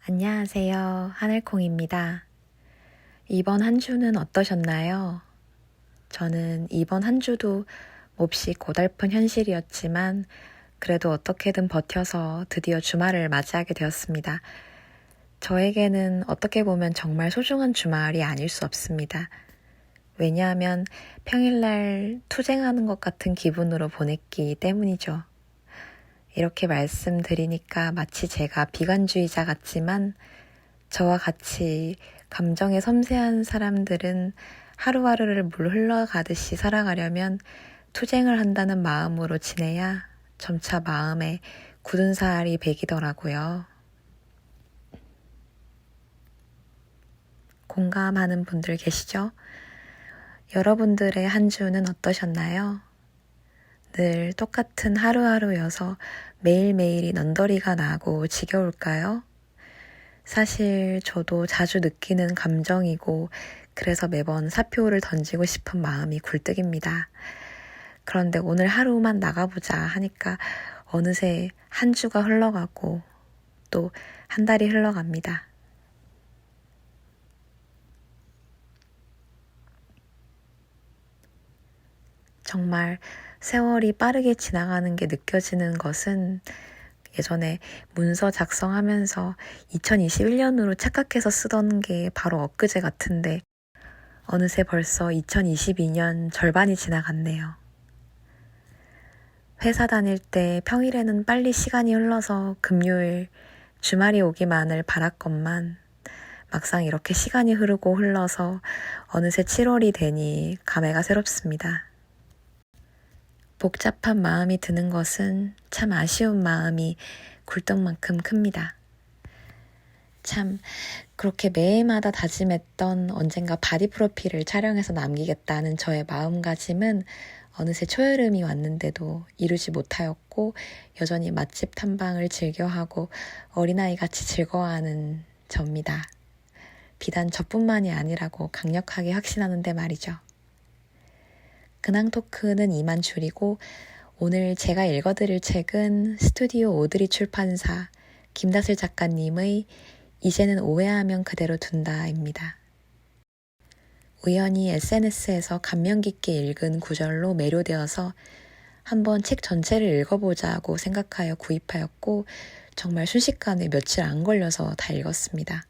안녕하세요. 하늘콩입니다. 이번 한 주는 어떠셨나요? 저는 이번 한 주도 몹시 고달픈 현실이었지만 그래도 어떻게든 버텨서 드디어 주말을 맞이하게 되었습니다. 저에게는 어떻게 보면 정말 소중한 주말이 아닐 수 없습니다. 왜냐하면 평일날 투쟁하는 것 같은 기분으로 보냈기 때문이죠. 이렇게 말씀드리니까 마치 제가 비관주의자 같지만 저와 같이 감정에 섬세한 사람들은 하루하루를 물 흘러가듯이 살아가려면 투쟁을 한다는 마음으로 지내야 점차 마음에 굳은 살이 배기더라고요. 공감하는 분들 계시죠? 여러분들의 한 주는 어떠셨나요? 늘 똑같은 하루하루여서 매일매일이 넌더리가 나고 지겨울까요? 사실 저도 자주 느끼는 감정이고 그래서 매번 사표를 던지고 싶은 마음이 굴뚝입니다. 그런데 오늘 하루만 나가보자 하니까 어느새 한 주가 흘러가고 또 한 달이 흘러갑니다. 정말 세월이 빠르게 지나가는 게 느껴지는 것은 예전에 문서 작성하면서 2021년으로 착각해서 쓰던 게 바로 엊그제 같은데 어느새 벌써 2022년 절반이 지나갔네요. 회사 다닐 때 평일에는 빨리 시간이 흘러서 금요일, 주말이 오기만을 바랐건만 막상 이렇게 시간이 흐르고 흘러서 어느새 7월이 되니 감회가 새롭습니다. 복잡한 마음이 드는 것은 참 아쉬운 마음이 굴뚝만큼 큽니다. 참 그렇게 매해마다 다짐했던 언젠가 바디 프로필을 촬영해서 남기겠다는 저의 마음가짐은 어느새 초여름이 왔는데도 이루지 못하였고 여전히 맛집 탐방을 즐겨하고 어린아이같이 즐거워하는 접니다. 비단 저뿐만이 아니라고 강력하게 확신하는데 말이죠. 근황 토크는 이만 줄이고 오늘 제가 읽어드릴 책은 스튜디오 오드리 출판사 김다슬 작가님의 이제는 오해하면 그대로 둔다입니다. 우연히 SNS에서 감명 깊게 읽은 구절로 매료되어서 한번 책 전체를 읽어보자고 생각하여 구입하였고 정말 순식간에 며칠 안 걸려서 다 읽었습니다.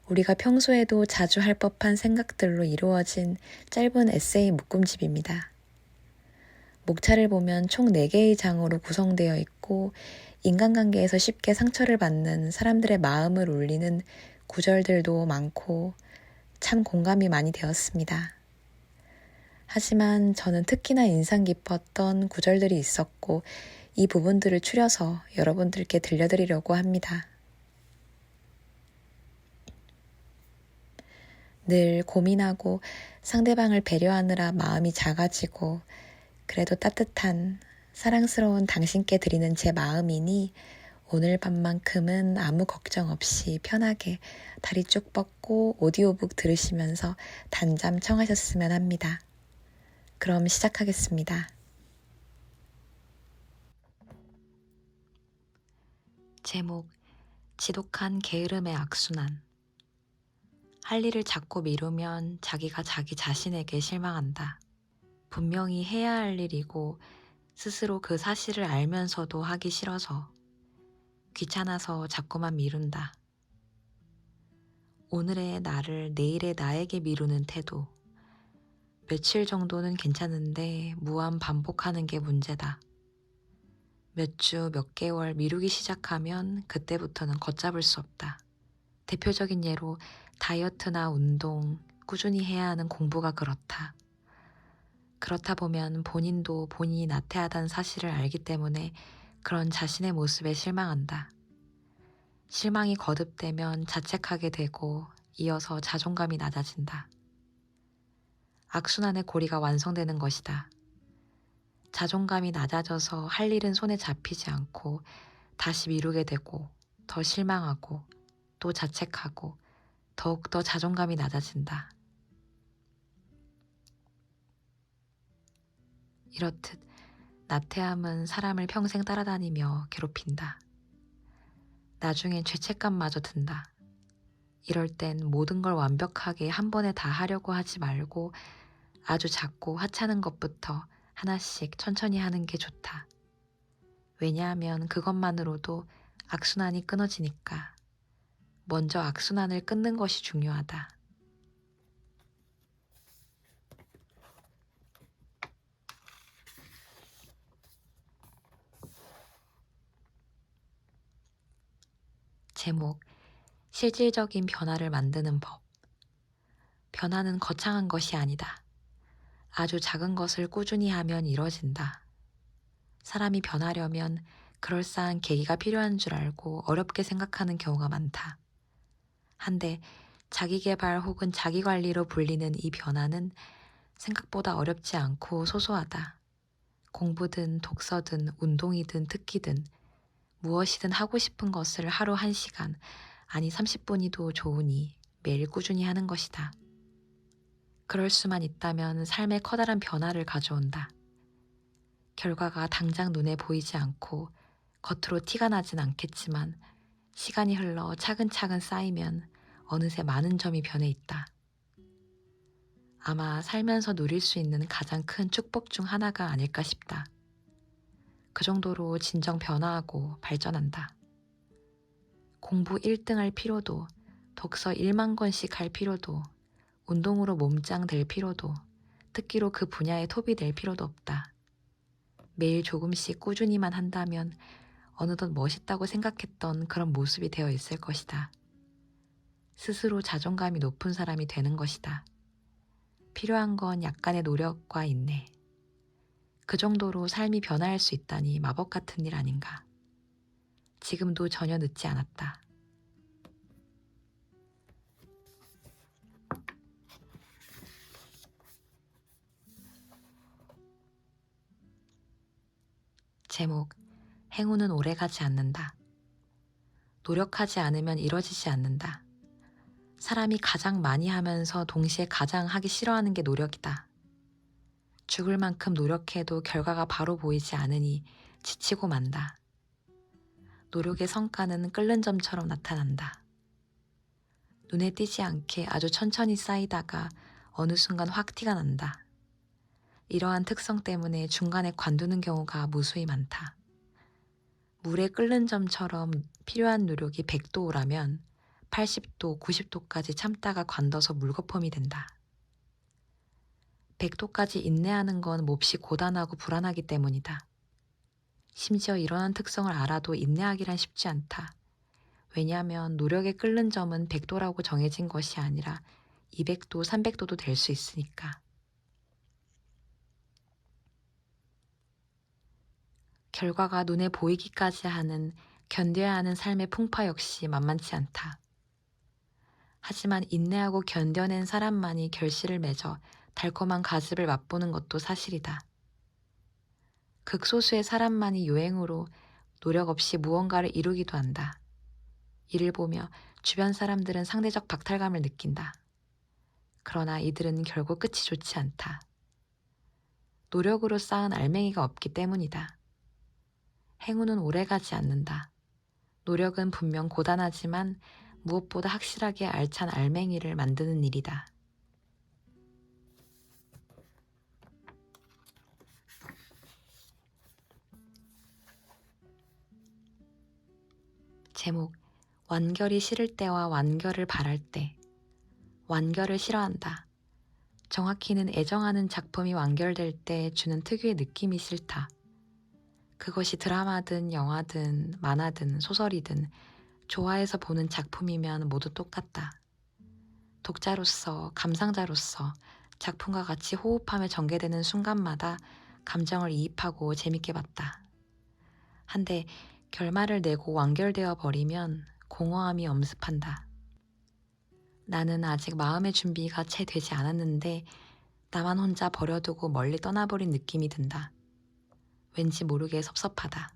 우리가 평소에도 자주 할 법한 생각들로 이루어진 짧은 에세이 묶음집입니다. 목차를 보면 총 4개의 장으로 구성되어 있고 인간관계에서 쉽게 상처를 받는 사람들의 마음을 울리는 구절들도 많고 참 공감이 많이 되었습니다. 하지만 저는 특히나 인상 깊었던 구절들이 있었고 이 부분들을 추려서 여러분들께 들려드리려고 합니다. 늘 고민하고 상대방을 배려하느라 마음이 작아지고 그래도 따뜻한 사랑스러운 당신께 드리는 제 마음이니 오늘 밤만큼은 아무 걱정 없이 편하게 다리 쭉 뻗고 오디오북 들으시면서 단잠 청하셨으면 합니다. 그럼 시작하겠습니다. 제목 지독한 게으름의 악순환. 할 일을 자꾸 미루면 자기가 자기 자신에게 실망한다. 분명히 해야 할 일이고 스스로 그 사실을 알면서도 하기 싫어서 귀찮아서 자꾸만 미룬다. 오늘의 나를 내일의 나에게 미루는 태도. 며칠 정도는 괜찮은데 무한 반복하는 게 문제다. 몇 주, 몇 개월 미루기 시작하면 그때부터는 걷잡을 수 없다. 대표적인 예로 다이어트나 운동, 꾸준히 해야 하는 공부가 그렇다. 그렇다 보면 본인도 본인이 나태하다는 사실을 알기 때문에 그런 자신의 모습에 실망한다. 실망이 거듭되면 자책하게 되고 이어서 자존감이 낮아진다. 악순환의 고리가 완성되는 것이다. 자존감이 낮아져서 할 일은 손에 잡히지 않고 다시 미루게 되고 더 실망하고 또 자책하고 더욱더 자존감이 낮아진다. 이렇듯 나태함은 사람을 평생 따라다니며 괴롭힌다. 나중엔 죄책감마저 든다. 이럴 땐 모든 걸 완벽하게 한 번에 다 하려고 하지 말고 아주 작고 하찮은 것부터 하나씩 천천히 하는 게 좋다. 왜냐하면 그것만으로도 악순환이 끊어지니까. 먼저 악순환을 끊는 것이 중요하다. 제목, 실질적인 변화를 만드는 법. 변화는 거창한 것이 아니다. 아주 작은 것을 꾸준히 하면 이뤄진다. 사람이 변하려면 그럴싸한 계기가 필요한 줄 알고 어렵게 생각하는 경우가 많다. 한데 자기계발 혹은 자기관리로 불리는 이 변화는 생각보다 어렵지 않고 소소하다. 공부든 독서든 운동이든 특기든 무엇이든 하고 싶은 것을 하루 1시간, 아니 30분이도 좋으니 매일 꾸준히 하는 것이다. 그럴 수만 있다면 삶에 커다란 변화를 가져온다. 결과가 당장 눈에 보이지 않고 겉으로 티가 나진 않겠지만 시간이 흘러 차근차근 쌓이면 어느새 많은 점이 변해 있다. 아마 살면서 누릴 수 있는 가장 큰 축복 중 하나가 아닐까 싶다. 그 정도로 진정 변화하고 발전한다. 공부 1등 할 필요도, 독서 1만 권씩 할 필요도, 운동으로 몸짱 될 필요도, 특기로 그 분야의 톱이 될 필요도 없다. 매일 조금씩 꾸준히만 한다면 어느덧 멋있다고 생각했던 그런 모습이 되어 있을 것이다. 스스로 자존감이 높은 사람이 되는 것이다. 필요한 건 약간의 노력과 인내. 그 정도로 삶이 변화할 수 있다니 마법 같은 일 아닌가. 지금도 전혀 늦지 않았다. 제목, 행운은 오래가지 않는다. 노력하지 않으면 이뤄지지 않는다. 사람이 가장 많이 하면서 동시에 가장 하기 싫어하는 게 노력이다. 죽을 만큼 노력해도 결과가 바로 보이지 않으니 지치고 만다. 노력의 성과는 끓는 점처럼 나타난다. 눈에 띄지 않게 아주 천천히 쌓이다가 어느 순간 확 티가 난다. 이러한 특성 때문에 중간에 관두는 경우가 무수히 많다. 물에 끓는 점처럼 필요한 노력이 100도라면 80도, 90도까지 참다가 관둬서 물거품이 된다. 100도까지 인내하는 건 몹시 고단하고 불안하기 때문이다. 심지어 이러한 특성을 알아도 인내하기란 쉽지 않다. 왜냐하면 노력에 끓는 점은 100도라고 정해진 것이 아니라 200도, 300도도 될 수 있으니까. 결과가 눈에 보이기까지 하는 견뎌야 하는 삶의 풍파 역시 만만치 않다. 하지만 인내하고 견뎌낸 사람만이 결실을 맺어 달콤한 과즙을 맛보는 것도 사실이다. 극소수의 사람만이 요행으로 노력 없이 무언가를 이루기도 한다. 이를 보며 주변 사람들은 상대적 박탈감을 느낀다. 그러나 이들은 결국 끝이 좋지 않다. 노력으로 쌓은 알맹이가 없기 때문이다. 행운은 오래가지 않는다. 노력은 분명 고단하지만 무엇보다 확실하게 알찬 알맹이를 만드는 일이다. 제목, 완결이 싫을 때와 완결을 바랄 때. 완결을 싫어한다. 정확히는 애정하는 작품이 완결될 때 주는 특유의 느낌이 싫다. 그것이 드라마든 영화든 만화든 소설이든 좋아해서 보는 작품이면 모두 똑같다. 독자로서, 감상자로서 작품과 같이 호흡하며 전개되는 순간마다 감정을 이입하고 재밌게 봤다. 한데 결말을 내고 완결되어 버리면 공허함이 엄습한다. 나는 아직 마음의 준비가 채 되지 않았는데 나만 혼자 버려두고 멀리 떠나버린 느낌이 든다. 왠지 모르게 섭섭하다.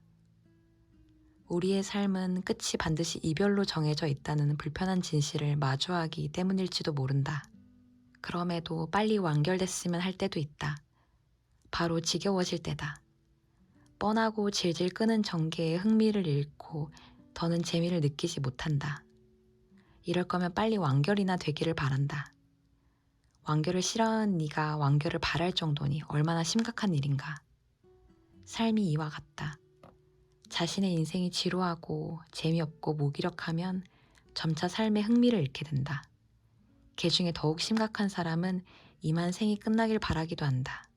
우리의 삶은 끝이 반드시 이별로 정해져 있다는 불편한 진실을 마주하기 때문일지도 모른다. 그럼에도 빨리 완결됐으면 할 때도 있다. 바로 지겨워질 때다. 뻔하고 질질 끄는 전개에 흥미를 잃고 더는 재미를 느끼지 못한다. 이럴 거면 빨리 완결이나 되기를 바란다. 완결을 싫어하는 네가 완결을 바랄 정도니 얼마나 심각한 일인가. 삶이 이와 같다. 자신의 인생이 지루하고 재미없고 무기력하면 점차 삶의 흥미를 잃게 된다. 개 중에 더욱 심각한 사람은 이만 생이 끝나길 바라기도 한다.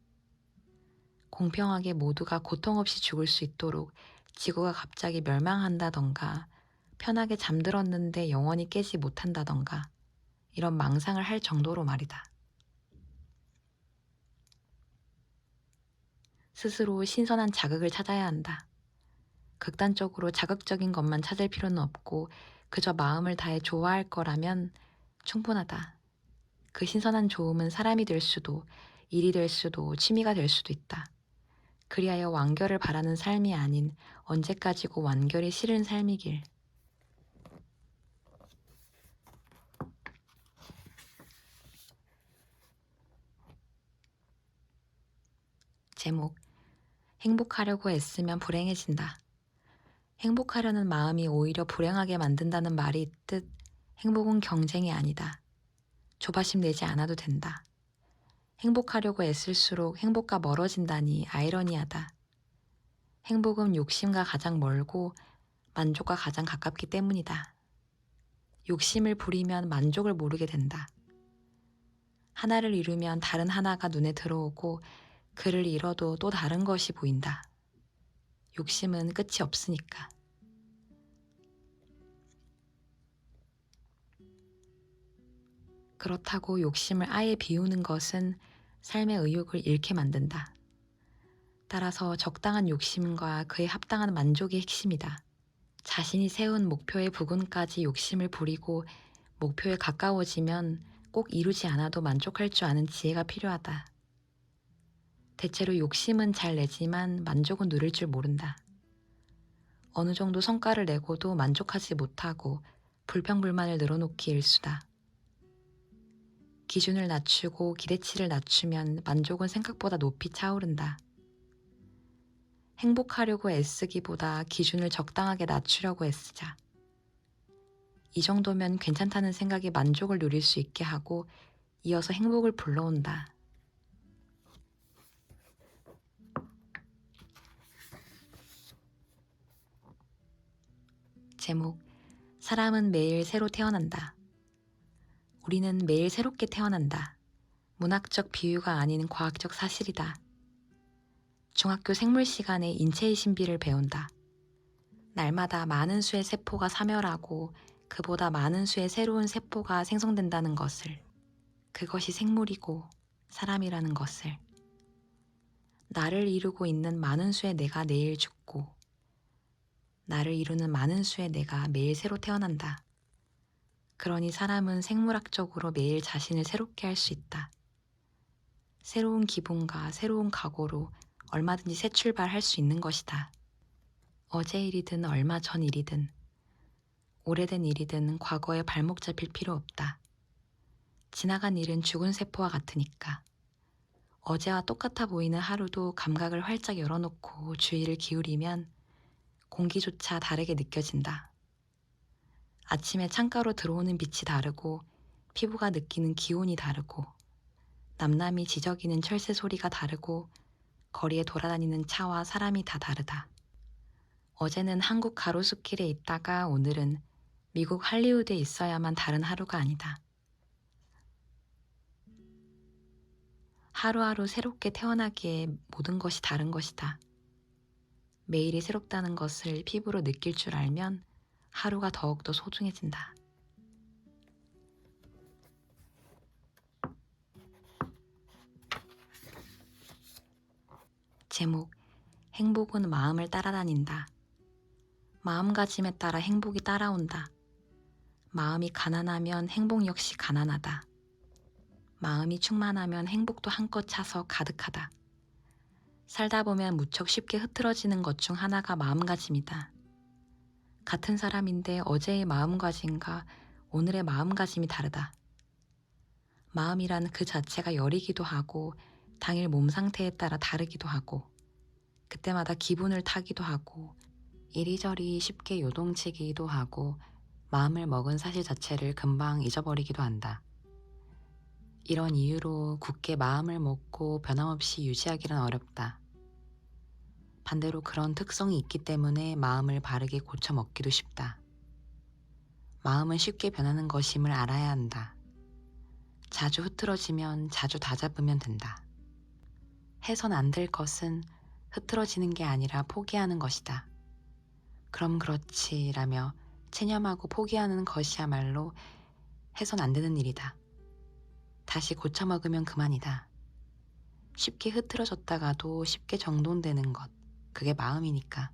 공평하게 모두가 고통 없이 죽을 수 있도록 지구가 갑자기 멸망한다던가 편하게 잠들었는데 영원히 깨지 못한다던가 이런 망상을 할 정도로 말이다. 스스로 신선한 자극을 찾아야 한다. 극단적으로 자극적인 것만 찾을 필요는 없고 그저 마음을 다해 좋아할 거라면 충분하다. 그 신선한 좋음은 사람이 될 수도, 일이 될 수도, 취미가 될 수도 있다. 그리하여 완결을 바라는 삶이 아닌 언제까지고 완결이 싫은 삶이길. 제목, 행복하려고 애쓰면 불행해진다. 행복하려는 마음이 오히려 불행하게 만든다는 말이 있듯 행복은 경쟁이 아니다. 조바심 내지 않아도 된다. 행복하려고 애쓸수록 행복과 멀어진다니 아이러니하다. 행복은 욕심과 가장 멀고 만족과 가장 가깝기 때문이다. 욕심을 부리면 만족을 모르게 된다. 하나를 이루면 다른 하나가 눈에 들어오고 그를 잃어도 또 다른 것이 보인다. 욕심은 끝이 없으니까. 그렇다고 욕심을 아예 비우는 것은 삶의 의욕을 잃게 만든다. 따라서 적당한 욕심과 그에 합당한 만족이 핵심이다. 자신이 세운 목표의 부근까지 욕심을 부리고 목표에 가까워지면 꼭 이루지 않아도 만족할 줄 아는 지혜가 필요하다. 대체로 욕심은 잘 내지만 만족은 누릴 줄 모른다. 어느 정도 성과를 내고도 만족하지 못하고 불평불만을 늘어놓기 일수다. 기준을 낮추고 기대치를 낮추면 만족은 생각보다 높이 차오른다. 행복하려고 애쓰기보다 기준을 적당하게 낮추려고 애쓰자. 이 정도면 괜찮다는 생각이 만족을 누릴 수 있게 하고 이어서 행복을 불러온다. 제목, 사람은 매일 새로 태어난다. 우리는 매일 새롭게 태어난다. 문학적 비유가 아닌 과학적 사실이다. 중학교 생물 시간에 인체의 신비를 배운다. 날마다 많은 수의 세포가 사멸하고 그보다 많은 수의 새로운 세포가 생성된다는 것을, 그것이 생물이고 사람이라는 것을. 나를 이루고 있는 많은 수의 내가 내일 죽고 나를 이루는 많은 수의 내가 매일 새로 태어난다. 그러니 사람은 생물학적으로 매일 자신을 새롭게 할 수 있다. 새로운 기분과 새로운 각오로 얼마든지 새 출발할 수 있는 것이다. 어제 일이든 얼마 전 일이든 오래된 일이든 과거에 발목 잡힐 필요 없다. 지나간 일은 죽은 세포와 같으니까. 어제와 똑같아 보이는 하루도 감각을 활짝 열어놓고 주의를 기울이면 공기조차 다르게 느껴진다. 아침에 창가로 들어오는 빛이 다르고 피부가 느끼는 기온이 다르고 남남이 지저귀는 철새 소리가 다르고 거리에 돌아다니는 차와 사람이 다 다르다. 어제는 한국 가로수길에 있다가 오늘은 미국 할리우드에 있어야만 다른 하루가 아니다. 하루하루 새롭게 태어나기에 모든 것이 다른 것이다. 매일이 새롭다는 것을 피부로 느낄 줄 알면 하루가 더욱더 소중해진다. 제목, 행복은 마음을 따라다닌다. 마음가짐에 따라 행복이 따라온다. 마음이 가난하면 행복 역시 가난하다. 마음이 충만하면 행복도 한껏 차서 가득하다. 살다 보면 무척 쉽게 흐트러지는 것 중 하나가 마음가짐이다. 같은 사람인데 어제의 마음가짐과 오늘의 마음가짐이 다르다. 마음이란 그 자체가 여리기도 하고 당일 몸 상태에 따라 다르기도 하고 그때마다 기분을 타기도 하고 이리저리 쉽게 요동치기도 하고 마음을 먹은 사실 자체를 금방 잊어버리기도 한다. 이런 이유로 굳게 마음을 먹고 변함없이 유지하기는 어렵다. 반대로 그런 특성이 있기 때문에 마음을 바르게 고쳐 먹기도 쉽다. 마음은 쉽게 변하는 것임을 알아야 한다. 자주 흐트러지면 자주 다잡으면 된다. 해선 안 될 것은 흐트러지는 게 아니라 포기하는 것이다. 그럼 그렇지라며 체념하고 포기하는 것이야말로 해선 안 되는 일이다. 다시 고쳐 먹으면 그만이다. 쉽게 흐트러졌다가도 쉽게 정돈되는 것, 그게 마음이니까.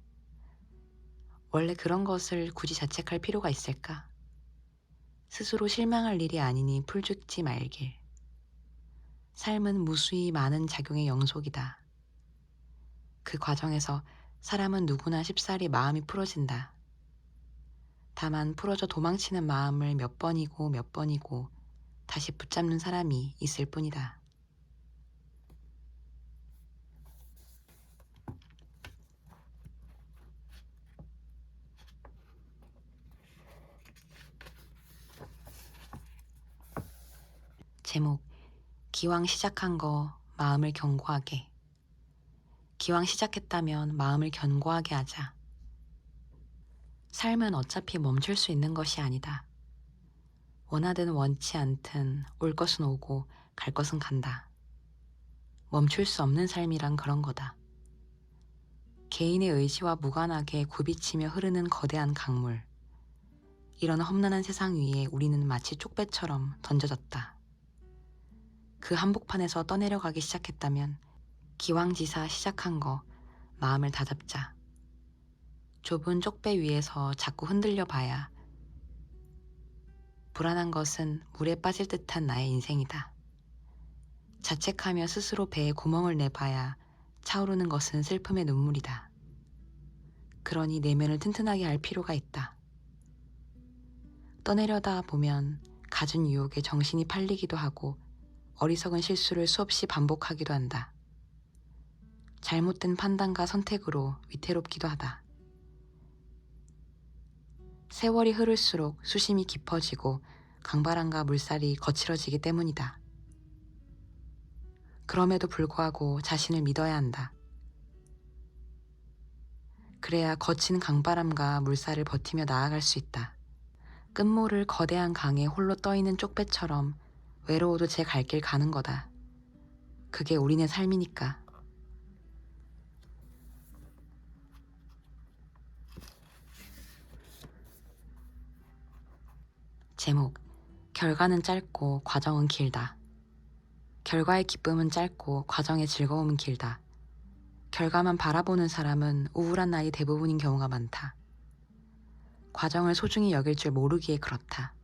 원래 그런 것을 굳이 자책할 필요가 있을까? 스스로 실망할 일이 아니니 풀죽지 말길. 삶은 무수히 많은 작용의 영속이다. 그 과정에서 사람은 누구나 쉽사리 마음이 풀어진다. 다만 풀어져 도망치는 마음을 몇 번이고 몇 번이고 다시 붙잡는 사람이 있을 뿐이다. 제목, 기왕 시작한 거 마음을 견고하게. 기왕 시작했다면 마음을 견고하게 하자. 삶은 어차피 멈출 수 있는 것이 아니다. 원하든 원치 않든 올 것은 오고 갈 것은 간다. 멈출 수 없는 삶이란 그런 거다. 개인의 의지와 무관하게 굽이치며 흐르는 거대한 강물. 이런 험난한 세상 위에 우리는 마치 쪽배처럼 던져졌다. 그 한복판에서 떠내려가기 시작했다면 기왕지사 시작한 거 마음을 다잡자. 좁은 쪽배 위에서 자꾸 흔들려 봐야 불안한 것은 물에 빠질 듯한 나의 인생이다. 자책하며 스스로 배에 구멍을 내봐야 차오르는 것은 슬픔의 눈물이다. 그러니 내면을 튼튼하게 할 필요가 있다. 떠내려다 보면 갖은 유혹에 정신이 팔리기도 하고 어리석은 실수를 수없이 반복하기도 한다. 잘못된 판단과 선택으로 위태롭기도 하다. 세월이 흐를수록 수심이 깊어지고 강바람과 물살이 거칠어지기 때문이다. 그럼에도 불구하고 자신을 믿어야 한다. 그래야 거친 강바람과 물살을 버티며 나아갈 수 있다. 끝모를 거대한 강에 홀로 떠있는 쪽배처럼 외로워도 제 갈 길 가는 거다. 그게 우리네 삶이니까. 제목, 결과는 짧고 과정은 길다. 결과의 기쁨은 짧고 과정의 즐거움은 길다. 결과만 바라보는 사람은 우울한 나이 대부분인 경우가 많다. 과정을 소중히 여길 줄 모르기에 그렇다.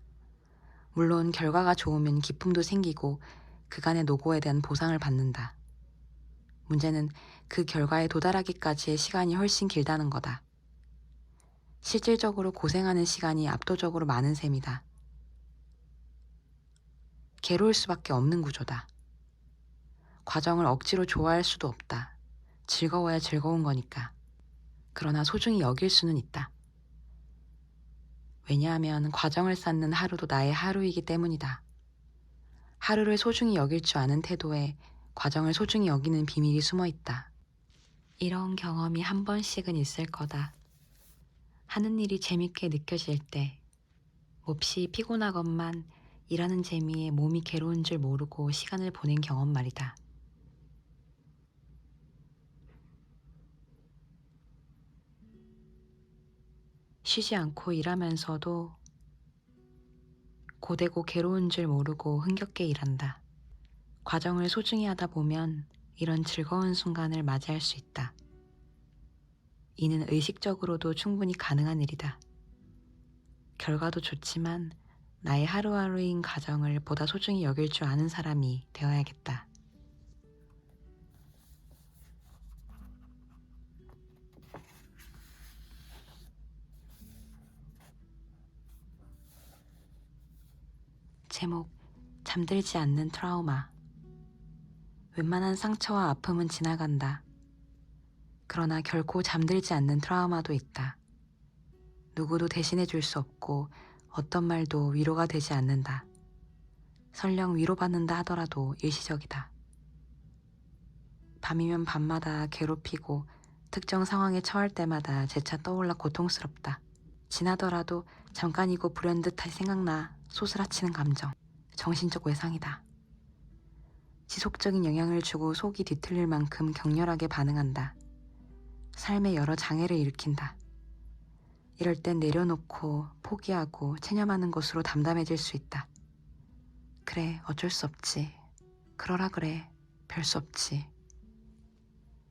물론 결과가 좋으면 기쁨도 생기고 그간의 노고에 대한 보상을 받는다. 문제는 그 결과에 도달하기까지의 시간이 훨씬 길다는 거다. 실질적으로 고생하는 시간이 압도적으로 많은 셈이다. 괴로울 수밖에 없는 구조다. 과정을 억지로 좋아할 수도 없다. 즐거워야 즐거운 거니까. 그러나 소중히 여길 수는 있다. 왜냐하면 과정을 쌓는 하루도 나의 하루이기 때문이다. 하루를 소중히 여길 줄 아는 태도에 과정을 소중히 여기는 비밀이 숨어 있다. 이런 경험이 한 번씩은 있을 거다. 하는 일이 재밌게 느껴질 때, 몹시 피곤하건만 일하는 재미에 몸이 괴로운 줄 모르고 시간을 보낸 경험 말이다. 쉬지 않고 일하면서도 고되고 괴로운 줄 모르고 흥겹게 일한다. 과정을 소중히 하다 보면 이런 즐거운 순간을 맞이할 수 있다. 이는 의식적으로도 충분히 가능한 일이다. 결과도 좋지만 나의 하루하루인 과정을 보다 소중히 여길 줄 아는 사람이 되어야겠다. 제목, 잠들지 않는 트라우마. 웬만한 상처와 아픔은 지나간다. 그러나 결코 잠들지 않는 트라우마도 있다. 누구도 대신해 줄 수 없고 어떤 말도 위로가 되지 않는다. 설령 위로받는다 하더라도 일시적이다. 밤이면 밤마다 괴롭히고 특정 상황에 처할 때마다 재차 떠올라 고통스럽다. 지나더라도 잠깐이고 불현듯 다시 생각나 소스라치는 감정, 정신적 외상이다. 지속적인 영향을 주고 속이 뒤틀릴 만큼 격렬하게 반응한다. 삶에 여러 장애를 일으킨다. 이럴 땐 내려놓고 포기하고 체념하는 것으로 담담해질 수 있다. 그래, 어쩔 수 없지. 그러라 그래, 별 수 없지.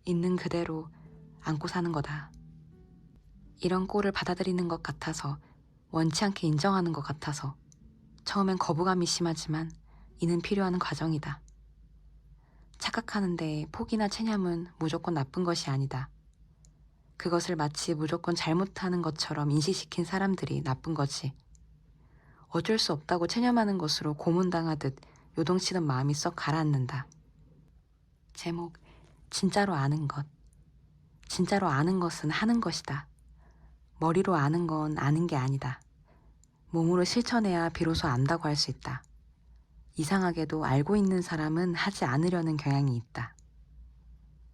있는 그대로 안고 사는 거다. 이런 꼴을 받아들이는 것 같아서, 원치 않게 인정하는 것 같아서 처음엔 거부감이 심하지만 이는 필요한 과정이다. 착각하는데 포기나 체념은 무조건 나쁜 것이 아니다. 그것을 마치 무조건 잘못하는 것처럼 인식시킨 사람들이 나쁜 거지. 어쩔 수 없다고 체념하는 것으로 고문당하듯 요동치는 마음이 썩 가라앉는다. 제목, 진짜로 아는 것. 진짜로 아는 것은 하는 것이다. 머리로 아는 건 아는 게 아니다. 몸으로 실천해야 비로소 안다고 할 수 있다. 이상하게도 알고 있는 사람은 하지 않으려는 경향이 있다.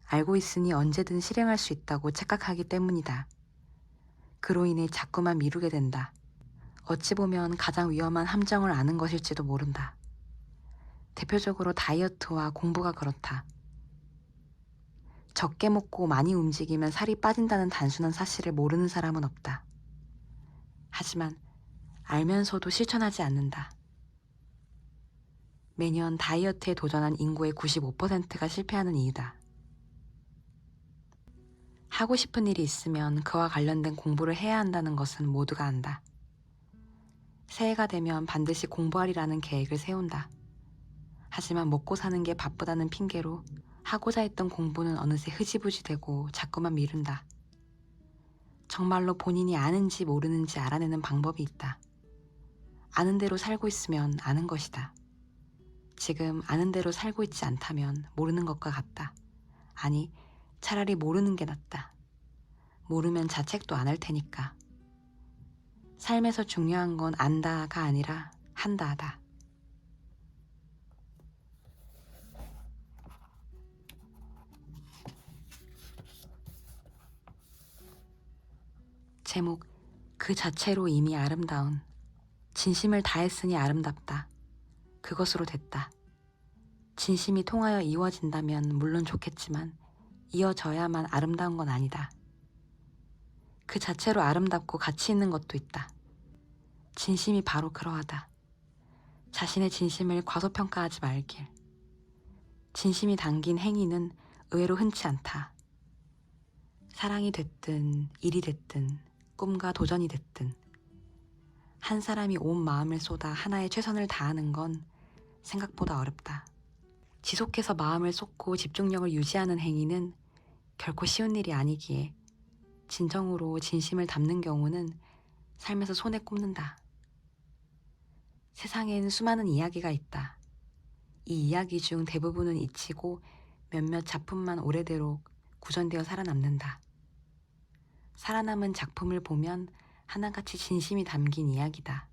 알고 있으니 언제든 실행할 수 있다고 착각하기 때문이다. 그로 인해 자꾸만 미루게 된다. 어찌 보면 가장 위험한 함정을 아는 것일지도 모른다. 대표적으로 다이어트와 공부가 그렇다. 적게 먹고 많이 움직이면 살이 빠진다는 단순한 사실을 모르는 사람은 없다. 하지만 알면서도 실천하지 않는다. 매년 다이어트에 도전한 인구의 95%가 실패하는 이유다. 하고 싶은 일이 있으면 그와 관련된 공부를 해야 한다는 것은 모두가 안다. 새해가 되면 반드시 공부하리라는 계획을 세운다. 하지만 먹고 사는 게 바쁘다는 핑계로 하고자 했던 공부는 어느새 흐지부지 되고 자꾸만 미룬다. 정말로 본인이 아는지 모르는지 알아내는 방법이 있다. 아는 대로 살고 있으면 아는 것이다. 지금 아는 대로 살고 있지 않다면 모르는 것과 같다. 아니, 차라리 모르는 게 낫다. 모르면 자책도 안 할 테니까. 삶에서 중요한 건 안다가 아니라 한다다. 제목, 그 자체로 이미 아름다운. 진심을 다했으니 아름답다. 그것으로 됐다. 진심이 통하여 이루어진다면 물론 좋겠지만 이어져야만 아름다운 건 아니다. 그 자체로 아름답고 가치 있는 것도 있다. 진심이 바로 그러하다. 자신의 진심을 과소평가하지 말길. 진심이 담긴 행위는 의외로 흔치 않다. 사랑이 됐든 일이 됐든 꿈과 도전이 됐든 한 사람이 온 마음을 쏟아 하나의 최선을 다하는 건 생각보다 어렵다. 지속해서 마음을 쏟고 집중력을 유지하는 행위는 결코 쉬운 일이 아니기에 진정으로 진심을 담는 경우는 삶에서 손에 꼽는다. 세상엔 수많은 이야기가 있다. 이 이야기 중 대부분은 잊히고 몇몇 작품만 오래도록 구전되어 살아남는다. 살아남은 작품을 보면 하나같이 진심이 담긴 이야기다.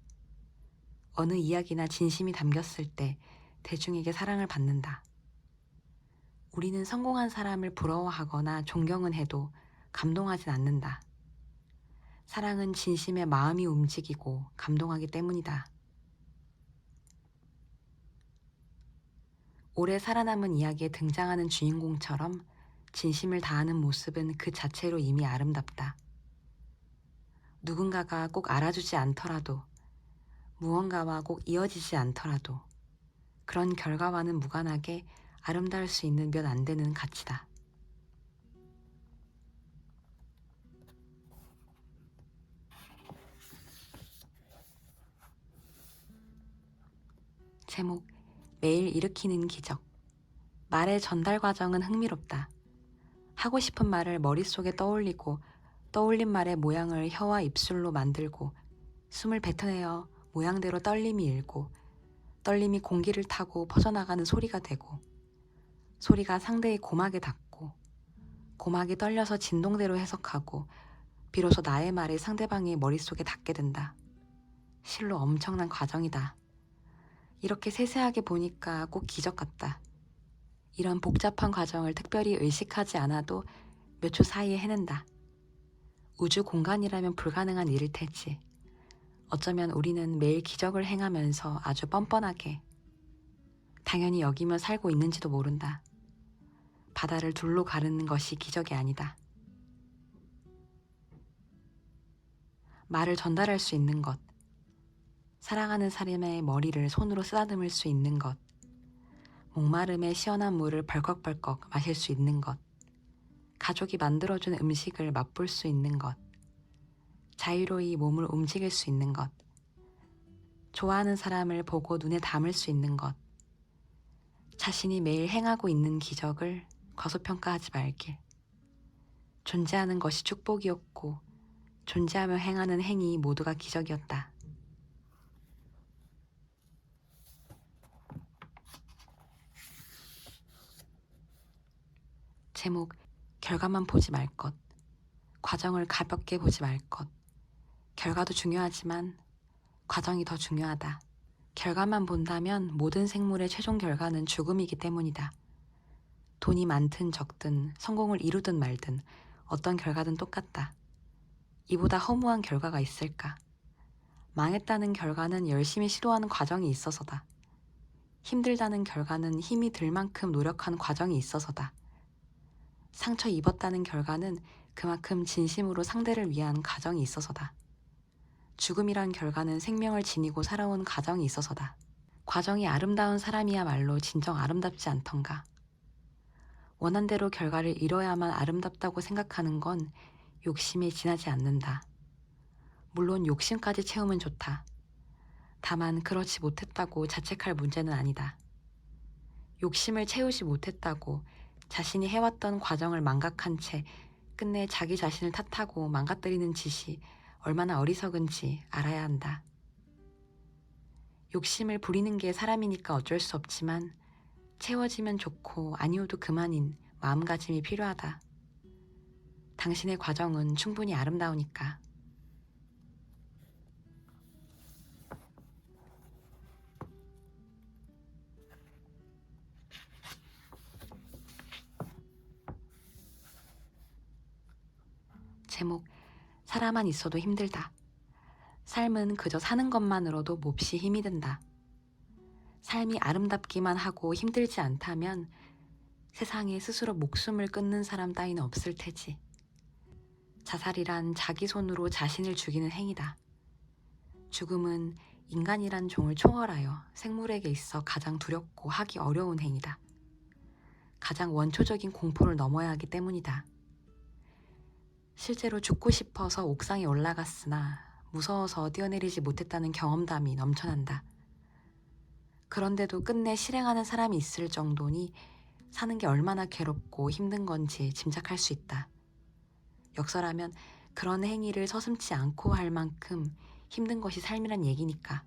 어느 이야기나 진심이 담겼을 때 대중에게 사랑을 받는다. 우리는 성공한 사람을 부러워하거나 존경은 해도 감동하진 않는다. 사랑은 진심의 마음이 움직이고 감동하기 때문이다. 오래 살아남은 이야기에 등장하는 주인공처럼 진심을 다하는 모습은 그 자체로 이미 아름답다. 누군가가 꼭 알아주지 않더라도, 무언가와 꼭 이어지지 않더라도 그런 결과와는 무관하게 아름다울 수 있는 몇 안 되는 가치다. 제목, 매일 일으키는 기적. 말의 전달 과정은 흥미롭다. 하고 싶은 말을 머릿속에 떠올리고 떠올린 말의 모양을 혀와 입술로 만들고 숨을 뱉어내어 모양대로 떨림이 일고 떨림이 공기를 타고 퍼져나가는 소리가 되고 소리가 상대의 고막에 닿고 고막이 떨려서 진동대로 해석하고 비로소 나의 말이 상대방의 머릿속에 닿게 된다. 실로 엄청난 과정이다. 이렇게 세세하게 보니까 꼭 기적 같다. 이런 복잡한 과정을 특별히 의식하지 않아도 몇 초 사이에 해낸다. 우주 공간이라면 불가능한 일일 테지. 어쩌면 우리는 매일 기적을 행하면서 아주 뻔뻔하게 당연히 여기며 살고 있는지도 모른다. 바다를 둘로 가르는 것이 기적이 아니다. 말을 전달할 수 있는 것, 사랑하는 사람의 머리를 손으로 쓰다듬을 수 있는 것, 목마름에 시원한 물을 벌컥벌컥 마실 수 있는 것, 가족이 만들어준 음식을 맛볼 수 있는 것, 자유로이 몸을 움직일 수 있는 것, 좋아하는 사람을 보고 눈에 담을 수 있는 것, 자신이 매일 행하고 있는 기적을 과소평가하지 말길. 존재하는 것이 축복이었고 존재하며 행하는 행위 모두가 기적이었다. 제목, 결과만 보지 말 것. 과정을 가볍게 보지 말 것. 결과도 중요하지만 과정이 더 중요하다. 결과만 본다면 모든 생물의 최종 결과는 죽음이기 때문이다. 돈이 많든 적든 성공을 이루든 말든 어떤 결과든 똑같다. 이보다 허무한 결과가 있을까? 망했다는 결과는 열심히 시도하는 과정이 있어서다. 힘들다는 결과는 힘이 들 만큼 노력한 과정이 있어서다. 상처 입었다는 결과는 그만큼 진심으로 상대를 위한 과정이 있어서다. 죽음이란 결과는 생명을 지니고 살아온 과정이 있어서다. 과정이 아름다운 사람이야말로 진정 아름답지 않던가. 원한대로 결과를 이뤄야만 아름답다고 생각하는 건 욕심에 지나지 않는다. 물론 욕심까지 채우면 좋다. 다만 그렇지 못했다고 자책할 문제는 아니다. 욕심을 채우지 못했다고 자신이 해왔던 과정을 망각한 채 끝내 자기 자신을 탓하고 망가뜨리는 짓이 얼마나 어리석은지 알아야 한다. 욕심을 부리는 게 사람이니까 어쩔 수 없지만 채워지면 좋고 아니어도 그만인 마음가짐이 필요하다. 당신의 과정은 충분히 아름다우니까. 제목, 살아만 있어도 힘들다. 삶은 그저 사는 것만으로도 몹시 힘이 든다. 삶이 아름답기만 하고 힘들지 않다면 세상에 스스로 목숨을 끊는 사람 따위는 없을 테지. 자살이란 자기 손으로 자신을 죽이는 행위다. 죽음은 인간이란 종을 초월하여 생물에게 있어 가장 두렵고 하기 어려운 행위다. 가장 원초적인 공포를 넘어야 하기 때문이다. 실제로 죽고 싶어서 옥상에 올라갔으나 무서워서 뛰어내리지 못했다는 경험담이 넘쳐난다. 그런데도 끝내 실행하는 사람이 있을 정도니 사는 게 얼마나 괴롭고 힘든 건지 짐작할 수 있다. 역설하면 그런 행위를 서슴지 않고 할 만큼 힘든 것이 삶이란 얘기니까.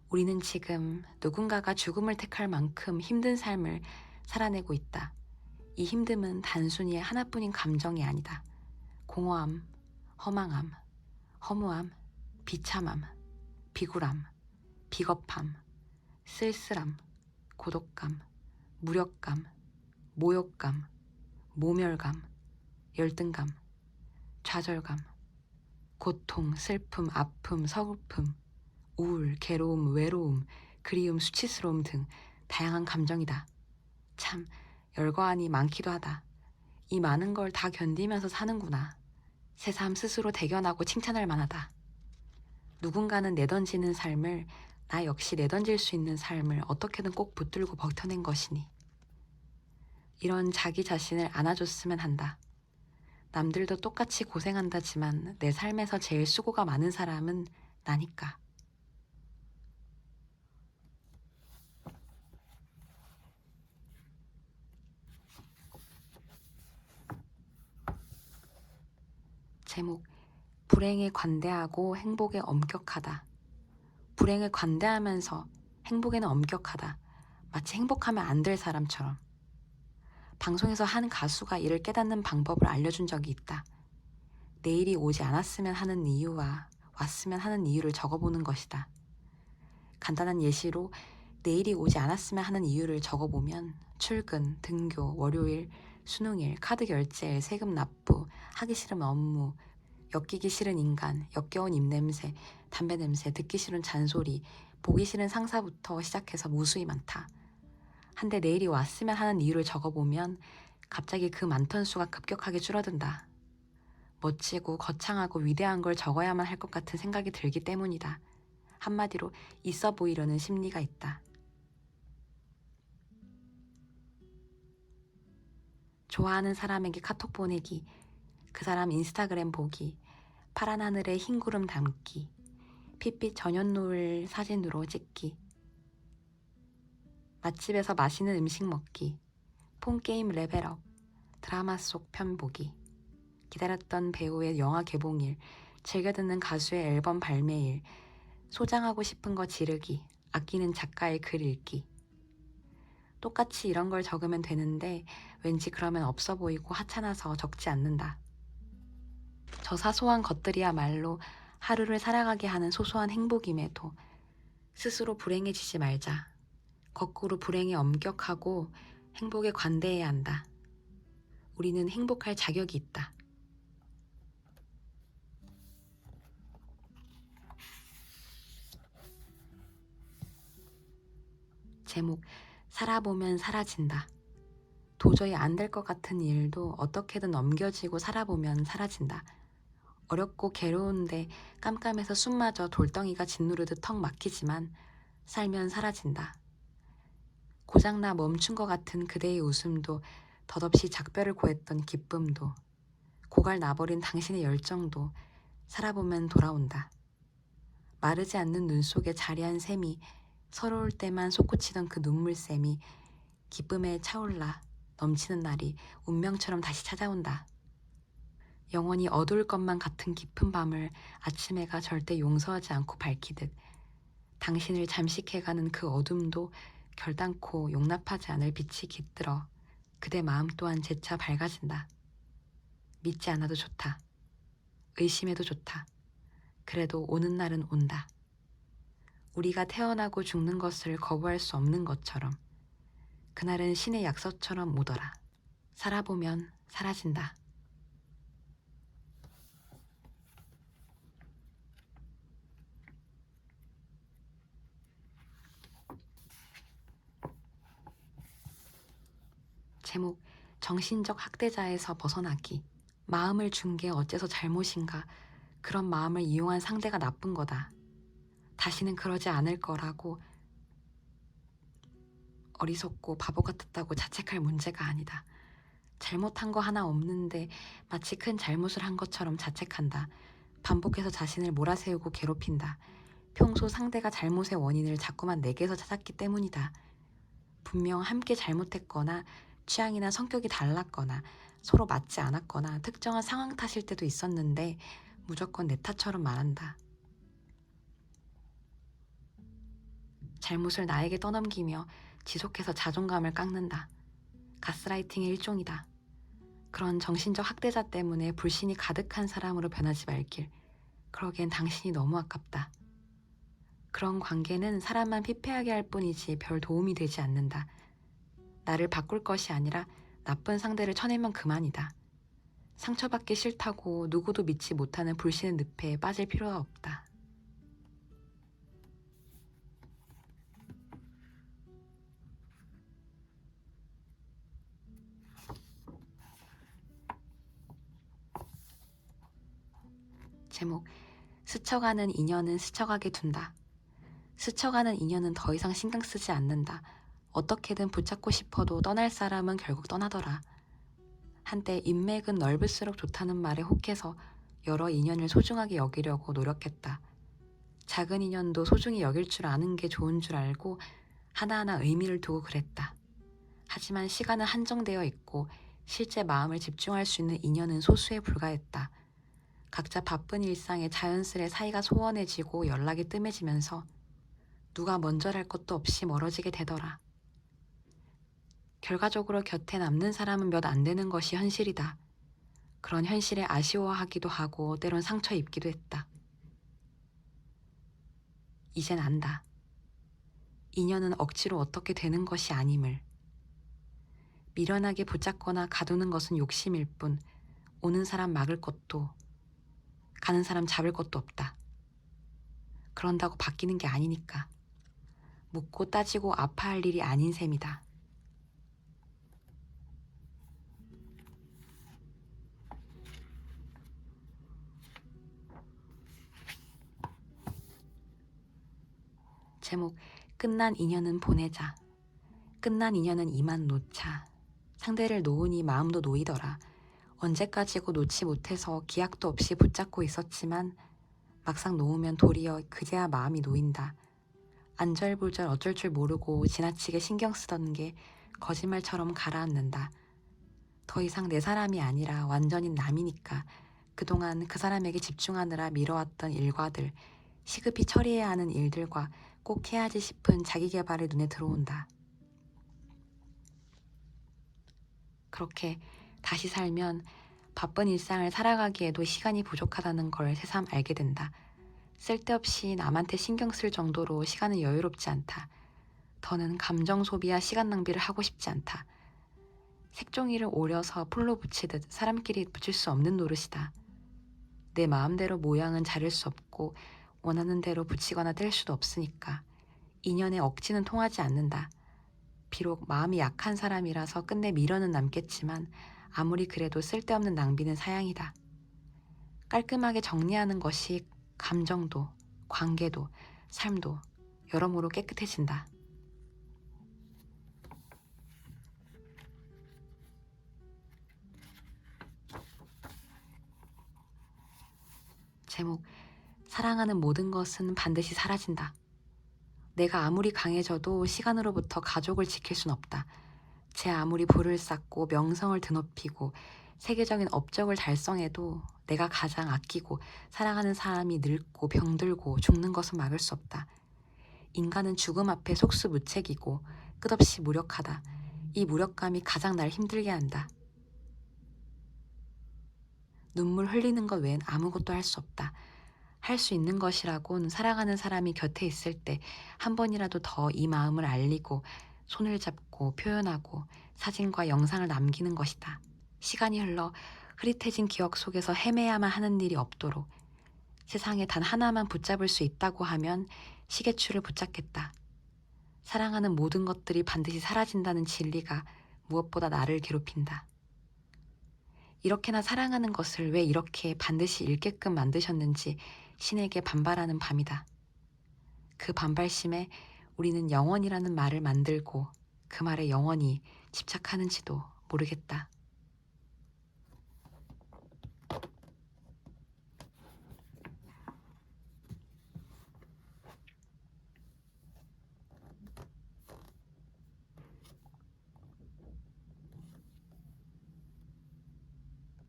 우리는 지금 누군가가 죽음을 택할 만큼 힘든 삶을 살아내고 있다. 이 힘듦은 단순히 하나뿐인 감정이 아니다. 공허함, 허망함, 허무함, 비참함, 비굴함, 비겁함, 쓸쓸함, 고독감, 무력감, 모욕감, 모멸감, 열등감, 좌절감, 고통, 슬픔, 아픔, 서글픔, 우울, 괴로움, 외로움, 그리움, 수치스러움 등 다양한 감정이다. 참 열거하니 많기도 하다. 이 많은 걸 다 견디면서 사는구나. 새삼 스스로 대견하고 칭찬할 만하다. 누군가는 내던지는 삶을 나 역시 내던질 수 있는 삶을 어떻게든 꼭 붙들고 버텨낸 것이니. 이런 자기 자신을 안아줬으면 한다. 남들도 똑같이 고생한다지만 내 삶에서 제일 수고가 많은 사람은 나니까. 제목, 불행에 관대하고 행복에 엄격하다. 불행에 관대하면서 행복에는 엄격하다. 마치 행복하면 안 될 사람처럼. 방송에서 한 가수가 이를 깨닫는 방법을 알려준 적이 있다. 내일이 오지 않았으면 하는 이유와 왔으면 하는 이유를 적어보는 것이다. 간단한 예시로 내일이 오지 않았으면 하는 이유를 적어보면 출근, 등교, 월요일, 수능일, 카드 결제, 세금 납부, 하기 싫은 업무, 엮이기 싫은 인간, 역겨운 입냄새, 담배 냄새, 듣기 싫은 잔소리, 보기 싫은 상사부터 시작해서 무수히 많다. 한데 내일이 왔으면 하는 이유를 적어보면 갑자기 그 많던 수가 급격하게 줄어든다. 멋지고 거창하고 위대한 걸 적어야만 할 것 같은 생각이 들기 때문이다. 한마디로 있어 보이려는 심리가 있다. 좋아하는 사람에게 카톡 보내기, 그 사람 인스타그램 보기, 파란 하늘에 흰 구름 담기, 핏빛 저녁 노을 사진으로 찍기, 맛집에서 맛있는 음식 먹기, 폰게임 레벨업, 드라마 속 편 보기, 기다렸던 배우의 영화 개봉일, 즐겨 듣는 가수의 앨범 발매일, 소장하고 싶은 거 지르기, 아끼는 작가의 글 읽기. 똑같이 이런 걸 적으면 되는데 왠지 그러면 없어 보이고 하찮아서 적지 않는다. 저 사소한 것들이야말로 하루를 살아가게 하는 소소한 행복임에도 스스로 불행해지지 말자. 거꾸로 불행에 엄격하고 행복에 관대해야 한다. 우리는 행복할 자격이 있다. 제목, 살아보면 사라진다. 도저히 안 될 것 같은 일도 어떻게든 넘겨지고 살아보면 사라진다. 어렵고 괴로운데 깜깜해서 숨마저 돌덩이가 짓누르듯 턱 막히지만 살면 사라진다. 고장나 멈춘 것 같은 그대의 웃음도 덧없이 작별을 고했던 기쁨도 고갈 나버린 당신의 열정도 살아보면 돌아온다. 마르지 않는 눈 속에 자리한 샘이 서러울 때만 솟구치던 그 눈물샘이 기쁨에 차올라 넘치는 날이 운명처럼 다시 찾아온다. 영원히 어두울 것만 같은 깊은 밤을 아침 해가 절대 용서하지 않고 밝히듯 당신을 잠식해가는 그 어둠도 결단코 용납하지 않을 빛이 깃들어 그대 마음 또한 재차 밝아진다. 믿지 않아도 좋다. 의심해도 좋다. 그래도 오는 날은 온다. 우리가 태어나고 죽는 것을 거부할 수 없는 것처럼 그날은 신의 약속처럼 오더라. 살아보면 사라진다. 제목, 정신적 학대자에서 벗어나기. 마음을 준 게 어째서 잘못인가. 그런 마음을 이용한 상대가 나쁜 거다. 다시는 그러지 않을 거라고 어리석고 바보 같았다고 자책할 문제가 아니다. 잘못한 거 하나 없는데 마치 큰 잘못을 한 것처럼 자책한다. 반복해서 자신을 몰아세우고 괴롭힌다. 평소 상대가 잘못의 원인을 자꾸만 내게서 찾았기 때문이다. 분명 함께 잘못했거나 취향이나 성격이 달랐거나 서로 맞지 않았거나 특정한 상황 탓일 때도 있었는데 무조건 내 탓처럼 말한다. 잘못을 나에게 떠넘기며 지속해서 자존감을 깎는다. 가스라이팅의 일종이다. 그런 정신적 학대자 때문에 불신이 가득한 사람으로 변하지 말길. 그러기엔 당신이 너무 아깝다. 그런 관계는 사람만 피폐하게 할 뿐이지 별 도움이 되지 않는다. 나를 바꿀 것이 아니라 나쁜 상대를 쳐내면 그만이다. 상처받기 싫다고 누구도 믿지 못하는 불신의 늪에 빠질 필요가 없다. 제목, 스쳐가는 인연은 스쳐가게 둔다. 스쳐가는 인연은 더 이상 신경 쓰지 않는다. 어떻게든 붙잡고 싶어도 떠날 사람은 결국 떠나더라. 한때 인맥은 넓을수록 좋다는 말에 혹해서 여러 인연을 소중하게 여기려고 노력했다. 작은 인연도 소중히 여길 줄 아는 게 좋은 줄 알고 하나하나 의미를 두고 그랬다. 하지만 시간은 한정되어 있고 실제 마음을 집중할 수 있는 인연은 소수에 불과했다. 각자 바쁜 일상에 자연스레 사이가 소원해지고 연락이 뜸해지면서 누가 먼저랄 것도 없이 멀어지게 되더라. 결과적으로 곁에 남는 사람은 몇 안 되는 것이 현실이다. 그런 현실에 아쉬워하기도 하고 때론 상처 입기도 했다. 이젠 안다. 인연은 억지로 어떻게 되는 것이 아님을. 미련하게 붙잡거나 가두는 것은 욕심일 뿐 오는 사람 막을 것도 가는 사람 잡을 것도 없다. 그런다고 바뀌는 게 아니니까. 묻고 따지고 아파할 일이 아닌 셈이다. 제목, 끝난 인연은 보내자. 끝난 인연은 이만 놓자. 상대를 놓으니 마음도 놓이더라. 언제까지고 놓지 못해서 기약도 없이 붙잡고 있었지만 막상 놓으면 도리어 그제야 마음이 놓인다. 안절부절 어쩔 줄 모르고 지나치게 신경 쓰던 게 거짓말처럼 가라앉는다. 더 이상 내 사람이 아니라 완전히 남이니까 그동안 그 사람에게 집중하느라 미뤄왔던 일과들, 시급히 처리해야 하는 일들과 꼭 해야지 싶은 자기 개발이 눈에 들어온다. 그렇게 다시 살면 바쁜 일상을 살아가기에도 시간이 부족하다는 걸 새삼 알게 된다. 쓸데없이 남한테 신경 쓸 정도로 시간은 여유롭지 않다. 더는 감정 소비와 시간 낭비를 하고 싶지 않다. 색종이를 오려서 풀로 붙이듯 사람끼리 붙일 수 없는 노릇이다. 내 마음대로 모양은 자를 수 없고 원하는 대로 붙이거나 뗄 수도 없으니까 인연의 억지는 통하지 않는다. 비록 마음이 약한 사람이라서 끝내 미련은 남겠지만 아무리 그래도 쓸데없는 낭비는 사양이다. 깔끔하게 정리하는 것이 감정도, 관계도, 삶도 여러모로 깨끗해진다. 제목, 사랑하는 모든 것은 반드시 사라진다. 내가 아무리 강해져도 시간으로부터 가족을 지킬 순 없다. 제 아무리 부를 쌓고 명성을 드높이고 세계적인 업적을 달성해도 내가 가장 아끼고 사랑하는 사람이 늙고 병들고 죽는 것은 막을 수 없다. 인간은 죽음 앞에 속수무책이고 끝없이 무력하다. 이 무력감이 가장 날 힘들게 한다. 눈물 흘리는 것 외엔 아무것도 할 수 없다. 할 수 있는 것이라곤 사랑하는 사람이 곁에 있을 때 한 번이라도 더 이 마음을 알리고 손을 잡고 표현하고 사진과 영상을 남기는 것이다. 시간이 흘러 흐릿해진 기억 속에서 헤매야만 하는 일이 없도록 세상에 단 하나만 붙잡을 수 있다고 하면 시계추를 붙잡겠다. 사랑하는 모든 것들이 반드시 사라진다는 진리가 무엇보다 나를 괴롭힌다. 이렇게나 사랑하는 것을 왜 이렇게 반드시 잃게끔 만드셨는지 신에게 반발하는 밤이다. 그 반발심에 우리는 영원이라는 말을 만들고 그 말에 영원히 집착하는지도 모르겠다.